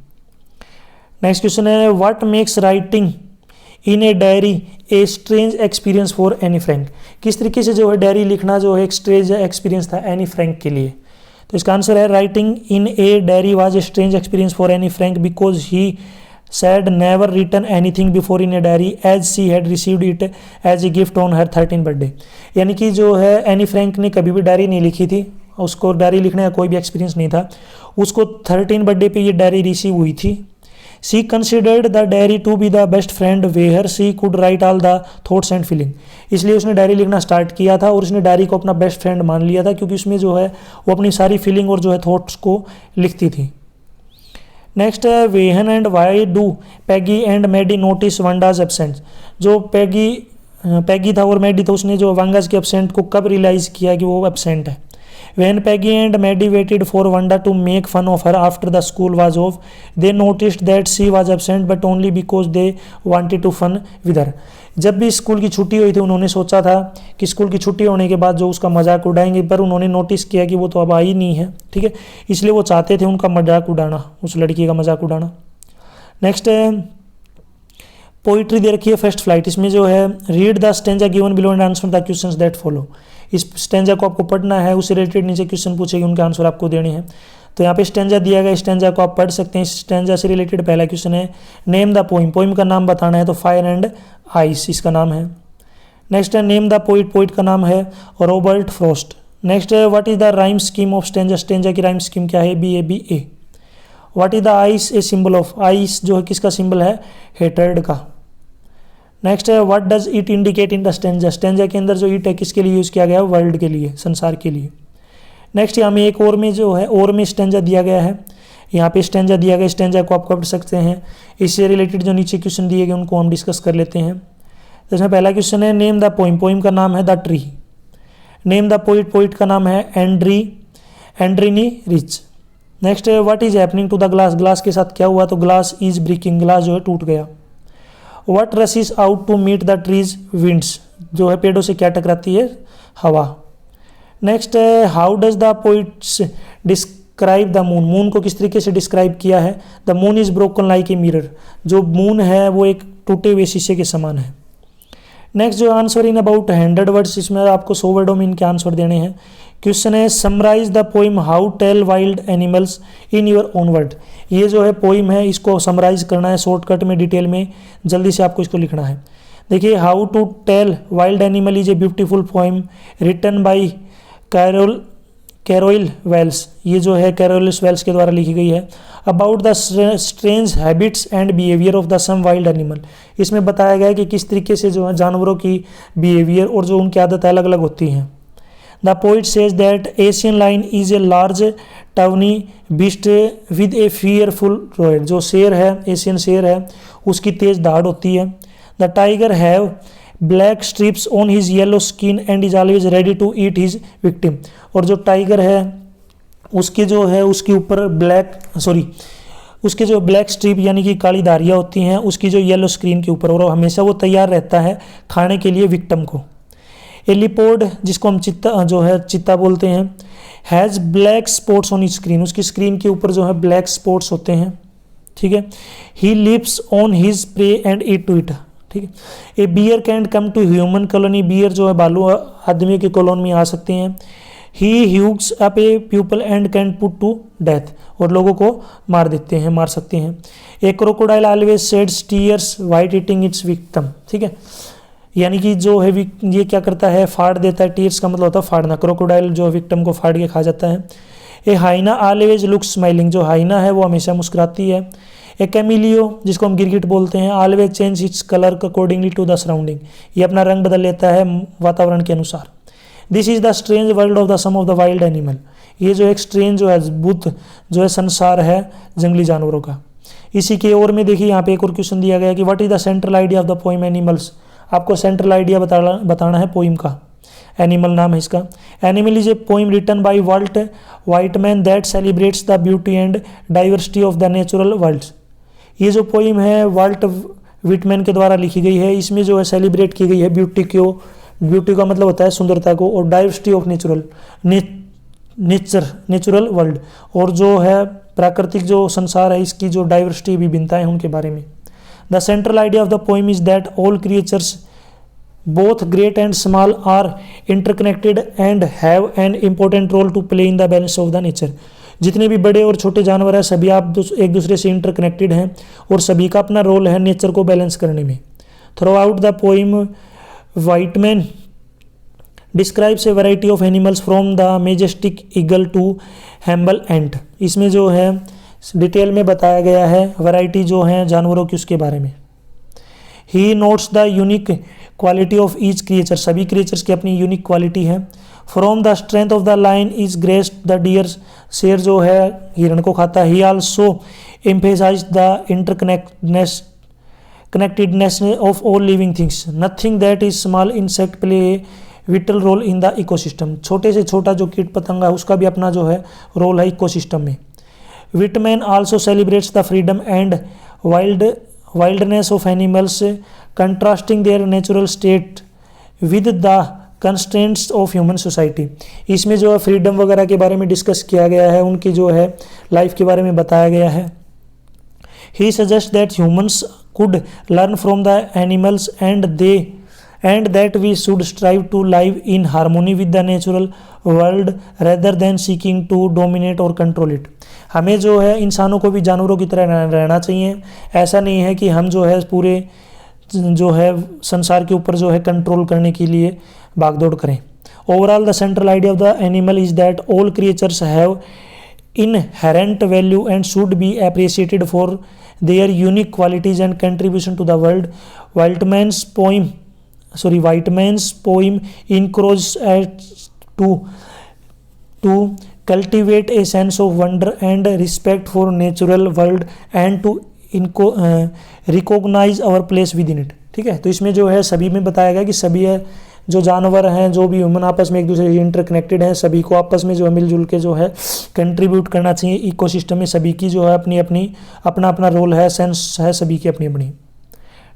नेक्स्ट क्वेश्चन है what makes writing in a diary a strange experience for Anne Frank. किस तरीके से जो है डायरी लिखना जो है एक स्ट्रेंज एक्सपीरियंस था एनी फ्रैंक के लिए। तो इसका आंसर है writing in a diary was a strange experience for Anne Frank because he said never written anything before in a diary as she had received it as a gift on her 13th birthday। यानी कि जो है Anne Frank ने कभी भी diary नहीं लिखी थी, उसको डायरी लिखने का कोई भी एक्सपीरियंस नहीं था, उसको 13 बर्थडे पे ये डायरी रिसीव हुई थी। She considered the diary to be the best friend where she could write all the thoughts and feeling, इसलिए उसने डायरी लिखना स्टार्ट किया था और उसने डायरी को अपना बेस्ट फ्रेंड मान लिया था क्योंकि उसमें जो है वो अपनी सारी फीलिंग और जो है थॉट्स को लिखती थी। नेक्स्ट है when and why do Peggy and Maddie notice Wanda's absent. जो पैगी था और मैडी था, उसने जो वांगाज के एब्सेंट को कब रियलाइज किया कि वो एब्सेंट है? When Peggy and Maddie waited for Wanda to make fun of her after the school was off, they noticed that she was absent but only because they wanted to fun with her। जब भी school की छुट्टी हुई थी उन्होंने सोचा था कि स्कूल की छुट्टी होने के बाद जो उसका मजाक उड़ाएंगे, पर उन्होंने नोटिस किया कि वो तो अब आई नहीं है, ठीक है, इसलिए वो चाहते थे उनका मजाक उड़ाना, उस लड़की का मजाक उड़ाना। नेक्स्ट है पोइट्री दे रखी है फर्स्ट फ्लाइट, इसमें जो है read the stanza given below and answer the questions that follow. इस स्टेंजा को आपको पढ़ना है, उससे रिलेटेड नीचे क्वेश्चन पूछेगी, उनके आंसर आपको देने हैं। तो यहाँ पे स्टेंजा दिया गया, स्टेंजा को आप पढ़ सकते हैं। स्टेंजा से रिलेटेड पहला क्वेश्चन है नेम द पोइम, पोइम का नाम बताना है, तो फायर एंड आइस इसका नाम है। नेक्स्ट है नेम द पोइट, पोइट का नाम है रॉबर्ट फ्रॉस्ट। नेक्स्ट है what is the rhyme scheme of stanza, stanza की राइम स्कीम क्या है? BABA। What is the ice a symbol of, ice जो है किसका सिंबल है? हेटर्ड का। नेक्स्ट है what does it indicate in the stanza, stanza के अंदर जो इट है किसके लिए यूज़ किया गया है? वर्ल्ड के लिए, संसार के लिए। नेक्स्ट यहाँ में एक और में जो है और में स्टेंजा दिया गया है, यहाँ पे स्टेंजा दिया गया, स्टेंजा को आप पढ़ सकते हैं। इससे रिलेटेड जो नीचे क्वेश्चन दिए गए उनको हम डिस्कस कर लेते हैं। तो इसमें पहला क्वेश्चन है नेम द पोइम, पोइम का नाम है the tree. Name the poet, poet का नाम है एंड्रीनी रिच। नेक्स्ट है what is happening to the glass, glass के साथ क्या हुआ? तो ग्लास इज ब्रेकिंग, ग्लास जो है टूट गया। What rushes out to meet the trees winds, जो है पेड़ों से क्या टकराती है? हवा। नेक्स्ट है how does the poets describe the moon, moon को किस तरीके से डिस्क्राइब किया है? The moon is broken like a mirror, जो मून है वो एक टूटे हुए शीशे के समान है। नेक्स्ट जो आंसर इन अबाउट 100 वर्ड्स, इसमें आपको 100 वर्डों में इनके आंसर देने हैं। क्वेश्चन है summarise the poem how tell wild animals in your own word. ये जो है पोइम है, इसको समराइज करना है शॉर्टकट में, डिटेल में, जल्दी से आपको इसको लिखना है। देखिए how to tell wild animal is a beautiful poem written by Carol Wells, ये जो है कैरोल वेल्स के द्वारा लिखी गई है। About the strange habits and behaviour of the some wild animal, इसमें बताया गया है कि किस तरीके से जो है जानवरों की बिहेवियर और जो उनकी आदतें अलग अलग होती हैं। The poet says that Asian lion is a large tawny beast with a fearful roar, जो शेर है, एशियन शेर है, उसकी तेज धाड़ होती है। The tiger have black stripes on his yellow skin and is always ready to eat his victim, और जो टाइगर है उसके जो है उसके ऊपर उसके जो ब्लैक स्ट्रिप यानी कि काली धारियाँ होती हैं उसकी जो येलो स्क्रीन के ऊपर, और हमेशा वो तैयार रहता है खाने के लिए विक्टिम को। एलिपोड जिसको हम चित्ता बोलते हैं, has black spots on screen, उसकी स्क्रीन के ऊपर जो है ब्लैक स्पॉट्स होते हैं, ठीक है। He lives on his prey and eat to it, ठीक है। A bear can come to human colony, bear जो है भालू आदमियों की कॉलोनी में आ सकते हैं। He hugs up a people and can put to death, और लोगों को मार सकते हैं। A crocodile always sheds tears while eating its victim, ठीक है। यानी कि जो है ये क्या करता है, फाड़ देता है। टीयर्स का मतलब होता है फाड़ना। क्रोकोडाइल जो विक्टिम को फाड़ के खा जाता है। ए हाइना ऑलवेज लुक स्माइलिंग, जो हाइना है वो हमेशा मुस्कुराती है। ए कैमिलियो जिसको हम गिरगिट बोलते हैं, always change its colour accordingly to the surrounding, ये अपना रंग बदल लेता है वातावरण के अनुसार। This is the strange world of the some of the wild animal, ये जो एक स्ट्रेंज जो है अद्भुत जो है संसार है जंगली जानवरों का। इसी के ओर में देखिए यहाँ पे एक और क्वेश्चन दिया गया कि what is the central idea of the poem animals, आपको सेंट्रल आइडिया बताना है पोइम का। एनिमल नाम है इसका। Animal is a poem written by Walt Whitman that celebrates the beauty and diversity of the natural world. ये जो poem है वाल्ट व्हिटमैन के द्वारा लिखी गई है, इसमें जो है सेलिब्रेट की गई है ब्यूटी को, ब्यूटी का मतलब होता है सुंदरता को, और डाइवर्सिटी ऑफ नेचुरल वर्ल्ड, और जो है प्राकृतिक जो संसार है इसकी जो डाइवर्सिटी विभिन्नताएं उनके बारे में। The central idea of the poem is that all creatures both great and small are interconnected and have an important role to play in the balance of the nature. जितने भी बड़े और छोटे जानवर हैं सभी आप एक दूसरे से इंटरकनेक्टेड हैं और सभी का अपना रोल है नेचर को बैलेंस करने में। Throughout the poem Whitman describes a variety of animals from the majestic eagle to humble ant. इसमें जो है डिटेल में बताया गया है वैरायटी जो है जानवरों की उसके बारे में। He notes the unique quality of each creature, सभी क्रिएचर्स की अपनी यूनिक क्वालिटी है। From the strength of the lion is graced the deer, शेर जो है हिरण को खाता है। He also emphasise the connectedness of all living things, nothing that is small insect play a vital role in the ecosystem. छोटे से छोटा जो कीट पतंगा है उसका भी अपना जो है रोल है इकोसिस्टम में। Whitman also celebrates the freedom and wilderness of animals, contrasting their natural state with the constraints of human society। इसमें जो है फ्रीडम वगैरह के बारे में डिस्कस किया गया है, उनकी जो है लाइफ के बारे में बताया गया है। He suggests that humans could learn from the animals and that we should strive to live in harmony with the natural world rather than seeking to dominate or control it। हमें जो है इंसानों को भी जानवरों की तरह रहना चाहिए। ऐसा नहीं है कि हम जो है पूरे जो है संसार के ऊपर जो है कंट्रोल करने के लिए भागदौड़ करें। Overall the central idea of the animal is that all creatures have inherent value and should be appreciated for their unique qualities and contribution to the world. Whitman's poem encourages us to cultivate a sense of wonder and respect for natural world and to recognize our place within it। ठीक है, तो इसमें जो है सभी में बताया गया कि सभी जो जानवर हैं जो भी ह्यूमन आपस में एक दूसरे से इंटरकनेक्टेड हैं, सभी को आपस में जो है मिलजुल के जो है कंट्रीब्यूट करना चाहिए इकोसिस्टम में। सभी की जो है अपना अपना रोल है, सेंस है सभी की अपनी अपनी।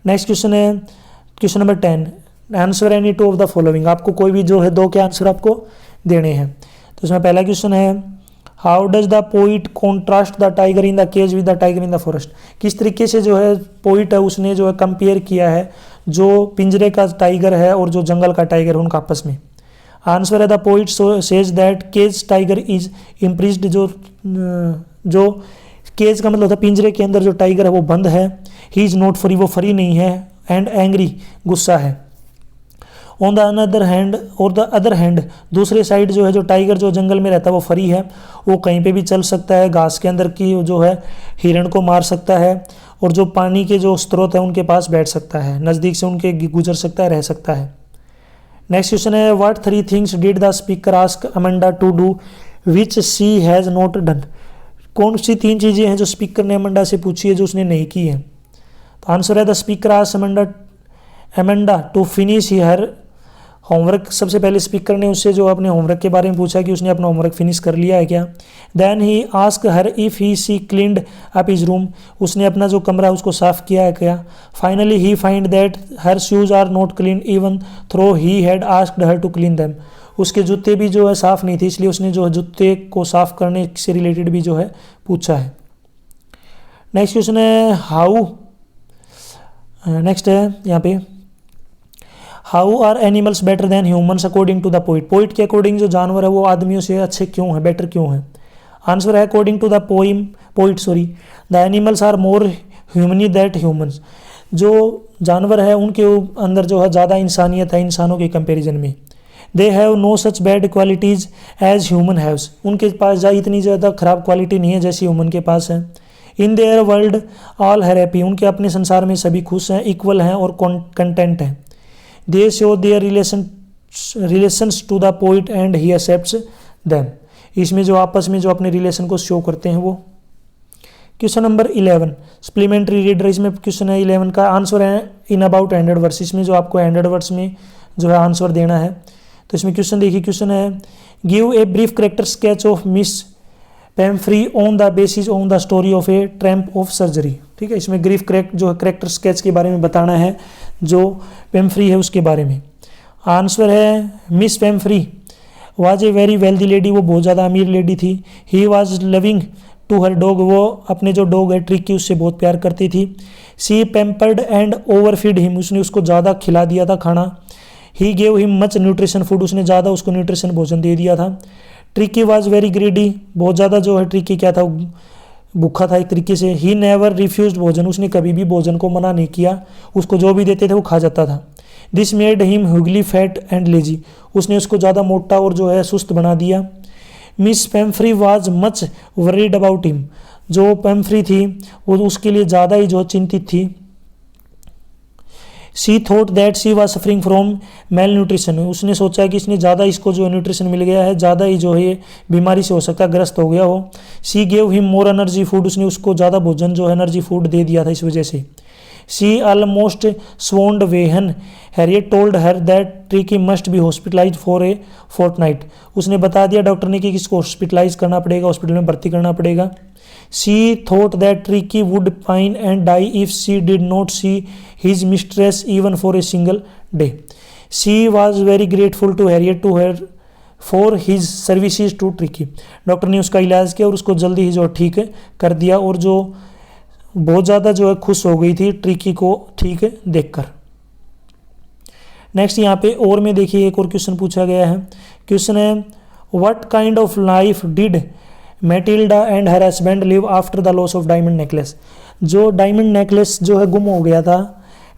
नेक्स्ट क्वेश्चन है question number 10, answer any two of the following. आपको कोई भी जो है दो के आंसर आपको देने हैं। तो इसमें पहला क्वेश्चन है how does the poet contrast the tiger in the cage with the tiger in the forest. किस तरीके से जो है पोइट है उसने जो है कंपेयर किया है जो पिंजरे का टाइगर है और जो जंगल का टाइगर है उनका आपस में। आंसर है the poet says that cage tiger is imprisoned, जो केज का मतलब होता है पिंजरे के अंदर जो टाइगर है वो बंद है। ही इज नॉट फ्री, वो फ्री नहीं है। एंड एंग्री, गुस्सा है। ऑन द अदर हैंड दूसरे साइड जो है जो टाइगर जो जंगल में रहता है वो फ्री है, वो कहीं पे भी चल सकता है, घास के अंदर की जो है हिरण को मार सकता है और जो पानी के जो स्रोत है उनके पास बैठ सकता है, नज़दीक से उनके गुजर सकता है, रह सकता है। नेक्स्ट क्वेश्चन है what 3 things did the speaker ask Amanda to do which she has not done. कौन सी 3 चीज़ें हैं जो स्पीकर ने अमेंडा से पूछी है जो उसने नहीं की है। तो आंसर है the speaker ask Amanda to finish her homework. सबसे पहले स्पीकर ने उससे जो अपने होमवर्क के बारे में पूछा कि उसने अपना होमवर्क फिनिश कर लिया है क्या। Then he ask her if he see cleaned up his room, उसने अपना जो कमरा उसको साफ़ किया है क्या। Finally he find that her shoes are not clean even though he had asked her to clean them, उसके जूते भी जो है साफ़ नहीं थे इसलिए उसने जो जूते को साफ़ करने से रिलेटेड भी जो है पूछा है। नेक्स्ट क्वेश्चन है नेक्स्ट है यहाँ पे how are animals better than humans according to the poet. Poet के अकॉर्डिंग जो जानवर है वो आदमियों से अच्छे क्यों हैं, बेटर क्यों हैं। आंसर है according to the poet the animals are more humane that humans. जो जानवर है उनके अंदर जो है ज़्यादा इंसानियत है इंसानों के कंपैरिजन में। They have no such bad qualities as human haves, उनके पास इतनी ज़्यादा ख़राब क्वालिटी नहीं है जैसी ह्यूमन के पास है। इन देयर वर्ल्ड ऑल है हैप्पी, उनके अपने संसार में सभी खुश हैं, इक्वल हैं और कंटेंट हैं। They show their relations to the poet and he accepts them, इसमें जो आपस में जो अपने रिलेशन को शो करते हैं वो। क्वेश्चन नंबर 11 सप्लीमेंट्री रीडर, इसमें क्वेश्चन है 11 का आंसर है इन अबाउट एंडेड वर्स, इसमें जो आपको एंडेड वर्स में जो है आंसर देना है। तो इसमें क्वेश्चन देखिए, क्वेश्चन है give a brief character sketch of Miss Pumphrey on the basis on the story of a triumph of surgery. ठीक है, इसमें ब्रीफ जो है कैरेक्टर स्केच के बारे में बताना है जो पेम्फ्री है उसके बारे में। आंसर है Miss Pumphrey was a very wealthy lady, वो बहुत ज़्यादा अमीर लेडी थी। He was loving to her dog, वो अपने जो डॉग है ट्रिकी उससे बहुत प्यार करती थी। सी पेम्पर्ड एंड ओवरफीड हिम, उसने उसको ज़्यादा खिला दिया था खाना। He gave him much nutrition food, उसने ज़्यादा उसको न्यूट्रिशन भोजन दे दिया था। ट्रिकी वाज वेरी ग्रीडी, बहुत ज़्यादा जो है ट्रिकी क्या था, भूखा था एक तरीके से। ही नेवर रिफ्यूज्ड भोजन, उसने कभी भी भोजन को मना नहीं किया, उसको जो भी देते थे वो खा जाता था। This made him hugely fat and lazy, उसने उसको ज़्यादा मोटा और जो है सुस्त बना दिया। Miss Pumphrey was much worried about him, जो पेम्फ्री थी वो उसके लिए ज़्यादा ही जो चिंतित थी। She thought that she was suffering from mail nutrition, उसने सोचा कि इसने ज़्यादा इसको जो न्यूट्रिशन मिल गया है, ज़्यादा ही जो है बीमारी से हो सकता है ग्रस्त हो गया हो। She gave him more energy food, उसने उसको ज़्यादा भोजन जो है एनर्जी फूड दे दिया था इस वजह से। She almost swooned when Harriet told her that Tricki must be hospitalise for a fortnight, उसने बता दिया डॉक्टर ने कि इसको हॉस्पिटलाइज करना पड़ेगा, हॉस्पिटल में भर्ती करना पड़ेगा। She thought that Tricki would pine and die if she did not see his mistress even for a single day. She was very grateful to Herriot to her for his services to Tricki, doctor ने उसका इलाज किया और उसको जल्दी ही जो ठीक कर दिया और जो बहुत ज़्यादा जो है खुश हो गई थी ट्रिकी को ठीक देखकर। नेक्स्ट यहाँ पे और में देखिए एक और क्वेश्चन पूछा गया है। क्वेश्चन है what kind of life did Matilda and her husband live after the loss of diamond necklace, जो डायमंड नेकलेस जो है गुम हो गया था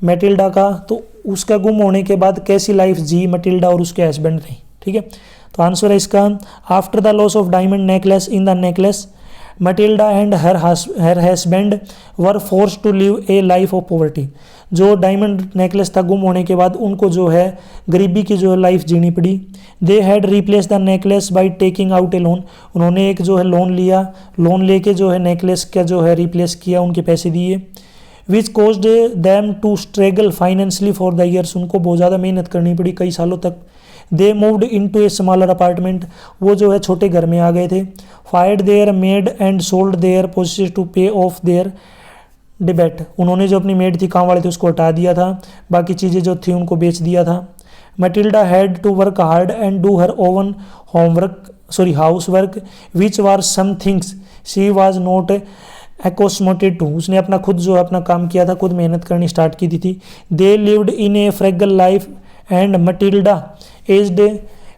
मैटिल्डा का, तो उसका गुम होने के बाद कैसी लाइफ जी मैटिल्डा और उसके हस्बैंड ने। ठीक है, तो आंसर है इसका after the loss of diamond necklace in the necklace Matilda and her husband were force to live a life of poverty, जो डायमंड नेकलेस था गुम होने के बाद उनको जो है गरीबी की जो है लाइफ जीनी पड़ी। They had replace the necklace by taking out A loan, उन्होंने एक जो है लोन लिया, लोन लेके जो है नेकलेस का जो है रिप्लेस किया, उनके पैसे दिए। Which caused them to struggle financially for the years, उनको बहुत ज़्यादा मेहनत करनी पड़ी कई सालों तक। They moved into a smaller apartment, वो जो है छोटे घर में आ गए थे। Fired their maid and sold their possessions to pay off their डिबेट, उन्होंने जो अपनी मेड थी काम वाले थे उसको हटा दिया था, बाकी चीज़ें जो थी उनको बेच दिया था। Matilda had to work hard and do her own house work which were some things she was not accustomed to, उसने अपना खुद जो अपना काम किया था, खुद मेहनत करनी स्टार्ट की थी। They lived in a fragile life and Matilda aged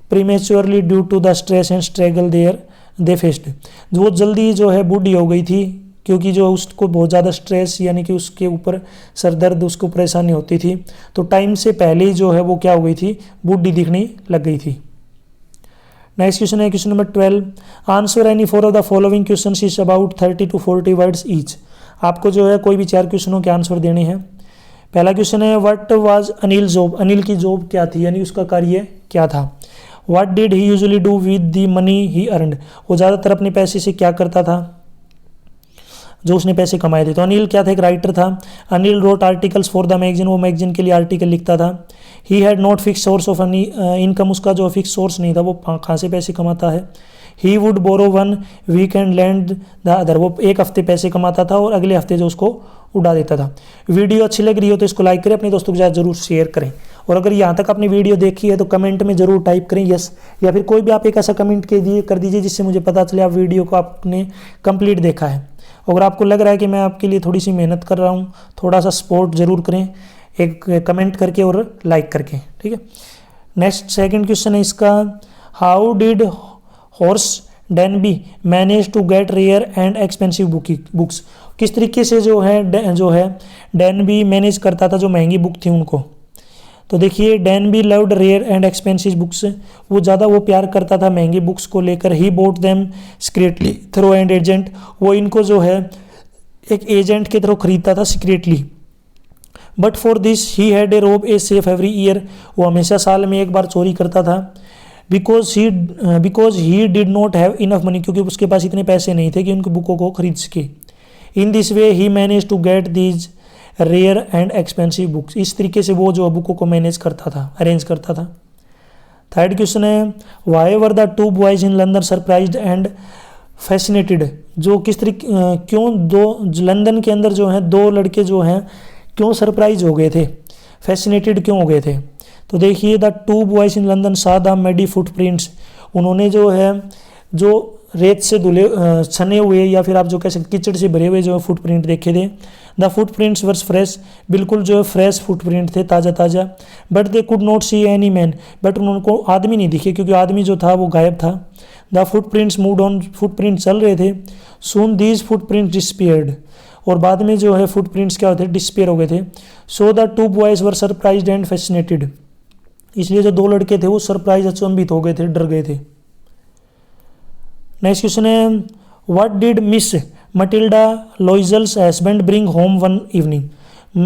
prematurely due to the stress and struggle they faced, वो जल्दी जो है बूढ़ी हो गई थी क्योंकि जो उसको बहुत ज़्यादा स्ट्रेस यानी कि उसके ऊपर सर दर्द उसको परेशानी होती थी, तो टाइम से पहले ही जो है वो क्या हो गई थी, बूढ़ी दिखने लग गई थी। नेक्स्ट क्वेश्चन है question number 12, answer any four of the following questions is about 30 to 40 words each, आपको जो है कोई भी 4 क्वेश्चनों के आंसर देने हैं। पहला क्वेश्चन है what was Anil job, Anil की जॉब क्या थी यानी उसका कार्य क्या था। What did he usually do with the money he earned, वो ज़्यादातर अपने पैसे से क्या करता था जो उसने पैसे कमाए थे। तो अनिल क्या था, एक राइटर था। Anil wrote articles for the magazine, वो मैगजीन के लिए आर्टिकल लिखता था। He had not fix source of income, उसका जो फिक्स सोर्स नहीं था, वो कहाँ से पैसे कमाता है। He would borrow 1 week and lend the other, वो एक हफ्ते पैसे कमाता था और अगले हफ्ते जो उसको उड़ा देता था। वीडियो अच्छी लग रही हो तो इसको लाइक करें, अपने दोस्तों के साथ जरूर शेयर करें, और अगर यहाँ तक आपने वीडियो देखी है तो कमेंट में जरूर टाइप करें यस, या फिर कोई भी आप एक ऐसा कमेंट कर दीजिए जिससे मुझे पता चले आप वीडियो को आपने कंप्लीट देखा है। अगर आपको लग रहा है कि मैं आपके लिए थोड़ी सी मेहनत कर रहा हूँ, थोड़ा सा सपोर्ट जरूर करें एक कमेंट करके और लाइक करके, ठीक है। नेक्स्ट सेकंड क्वेश्चन है इसका, how did Horace Danby manage to get rare and expensive books. किस तरीके से जो है डेनबी मैनेज करता था जो महंगी बुक थी उनको। तो देखिए Denby loved rare and expensive books, वो प्यार करता था महंगी बुक्स को लेकर। He bought them secretly through and agent, वो इनको जो है एक एजेंट के थ्रू खरीदता था secretly. But for this he had a रोब ए सेफ एवरी ईयर, वो हमेशा साल में एक बार चोरी करता था। Because he did not have enough money, क्योंकि उसके पास इतने पैसे नहीं थे कि उनकी बुकों को खरीद सके। In this way he manage to get these rare and expensive books, इस तरीके से वो जो बुकों को मैनेज करता था, अरेंज करता था। थर्ड क्वेश्चन है why were the two boys in London surprised and fascinated, जो किस तरीके क्यों दो लंदन के अंदर जो है दो लड़के जो हैं क्यों सरप्राइज हो गए थे, फैसिनेटेड क्यों हो गए थे। तो देखिए the two boys in London सा द मेडी फुटप्रिंट्स, उन्होंने जो है जो रेत से धुले छने हुए या फिर आप जो कह सकते कीचड़ से भरे हुए जो फुटप्रिंट देखे थे। द फुटप्रिंट्स वर्स फ्रेश, बिल्कुल जो है फ्रेश फुटप्रिंट थे, ताज़ा ताज़ा। But they could not see any man, but उनको आदमी नहीं दिखे क्योंकि आदमी जो था वो गायब था। The footprints moved on, footprint चल रहे थे। सून दीज फुटप्रिंट्स डिस्पियर्ड, और बाद में जो है फुटप्रिंट्स क्या होते डिस्पेयर हो गए थे। So the two boys were surprised and fascinated, इसलिए जो दो लड़के थे वो सरप्राइज अचंभित हो गए थे, डर गए थे। नेक्स्ट क्वेश्चन है what did Miss Matilda Loisel's husband bring home one evening,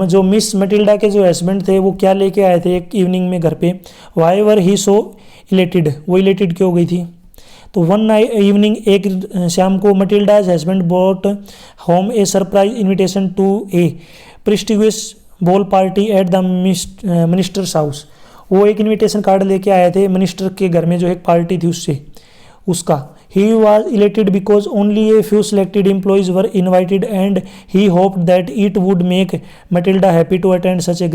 जो मिस मटिल्डा के जो हस्बैंड थे वो क्या लेके आए थे एक इवनिंग में घर पे। Why were he so elated, वो इलेटेड क्यों हो गई थी। तो वन इवनिंग, एक शाम को Matilda's husband bought home a surprise invitation to a prestigious ball party at the minister's house, वो एक इन्विटेशन कार्ड लेके आए थे मिनिस्टर के घर में जो एक पार्टी थी उसका। He was elated because only a few selected employees were invited and he hoped that it would make Matilda happy to attend such a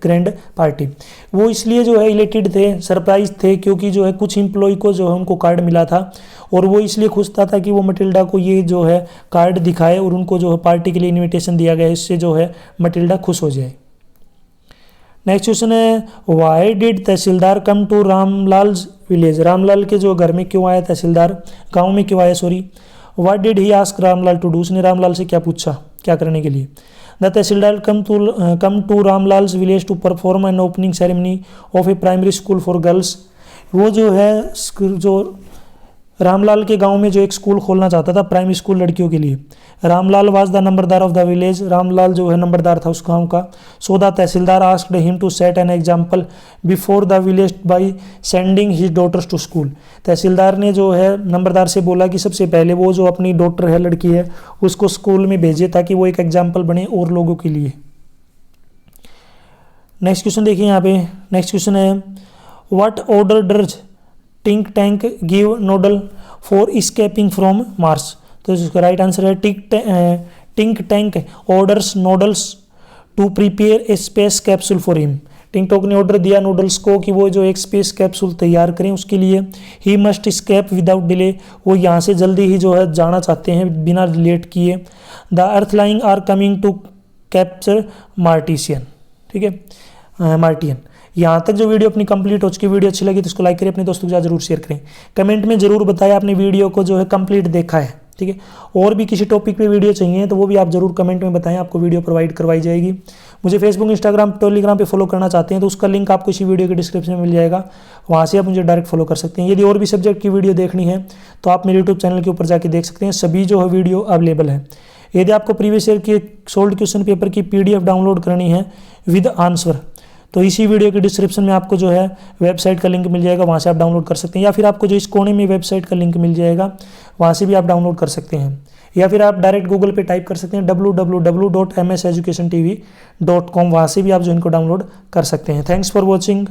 grand party. वो इसलिए जो है elated थे, सरप्राइज थे, क्योंकि जो है कुछ एम्प्लॉय को जो है उनको कार्ड मिला था और वो इसलिए खुश था कि वो मटिल्डा को ये जो है कार्ड दिखाए और उनको जो है पार्टी के लिए इन्विटेशन दिया गया, इससे जो है मटिल्डा खुश हो जाए। नेक्स्ट क्वेश्चन है why did tehsildar come to Ramlal's village, Ramlal के जो घर में क्यों आया तहसीलदार, गांव में क्यों आया sorry. What did he ask Ramlal to do, उसने रामलाल से क्या पूछा, क्या करने के लिए। The tehsildar come to Ramlal's village to perform an opening ceremony of a primary school for girls, वो जो है जो रामलाल के गांव में जो एक स्कूल खोलना चाहता था प्राइमरी स्कूल लड़कियों के लिए। Ramlal was the numberdar of the village, Ramlal जो है नंबरदार था उस गांव का। So the tehsildar asked him to set an example before the village by sending his daughters to school, tehsildar ने जो है नंबरदार से बोला कि सबसे पहले वो जो अपनी डॉटर है, लड़की है, उसको स्कूल में भेजे ताकि वो एक एग्जाम्पल बने और लोगों के लिए। नेक्स्ट क्वेश्चन देखिए यहाँ पे, नेक्स्ट क्वेश्चन है what order does Think Tank give Noodle for escaping from Mars, तो इसका राइट आंसर है Think Tank orders Noodles to prepare a space capsule for him, Think Tank ने ऑर्डर दिया Noodles को कि वो जो एक स्पेस कैप्सूल तैयार करें उसके लिए। He must escape without delay, वो यहाँ से जल्दी ही जो है जाना चाहते हैं बिना लेट किए। The earthlings are coming to capture Martian, ठीक है मार्टियन। यहाँ तक जो वीडियो अपनी कंप्लीट हो चुकी, वीडियो अच्छी लगी तो इसको लाइक करें, अपने दोस्तों के साथ जरूर शेयर करें, कमेंट में जरूर बताएं आपने वीडियो को जो है कंप्लीट देखा है, ठीक है। और भी किसी टॉपिक पे वीडियो चाहिए तो वो भी आप जरूर कमेंट में बताएं, आपको वीडियो प्रोवाइड करवाई जाएगी। मुझे फेसबुक, इंस्टाग्राम, टेलीग्राम पे फॉलो करना चाहते हैं तो उसका लिंक आपको इसी वीडियो के डिस्क्रिप्शन में मिल जाएगा, वहाँ से आप मुझे डायरेक्ट फॉलो कर सकते हैं। यदि और भी सब्जेक्ट की वीडियो देखनी है तो आप मेरे यूट्यूब चैनल के ऊपर जाके देख सकते हैं, सभी जो है वीडियो अवेलेबल है। यदि आपको प्रीवियस ईयर के सोल्ड क्वेश्चन पेपर की PDF डाउनलोड करनी है विद आंसर तो इसी वीडियो के डिस्क्रिप्शन में आपको जो है वेबसाइट का लिंक मिल जाएगा, वहाँ से आप डाउनलोड कर सकते हैं, या फिर आपको जो इस कोने में वेबसाइट का लिंक मिल जाएगा वहाँ से भी आप डाउनलोड कर सकते हैं, या फिर आप डायरेक्ट गूगल पे टाइप कर सकते हैं www.mseducationtv.com, वहाँ से भी आप जो इनको डाउनलोड कर सकते हैं। Thanks for watching.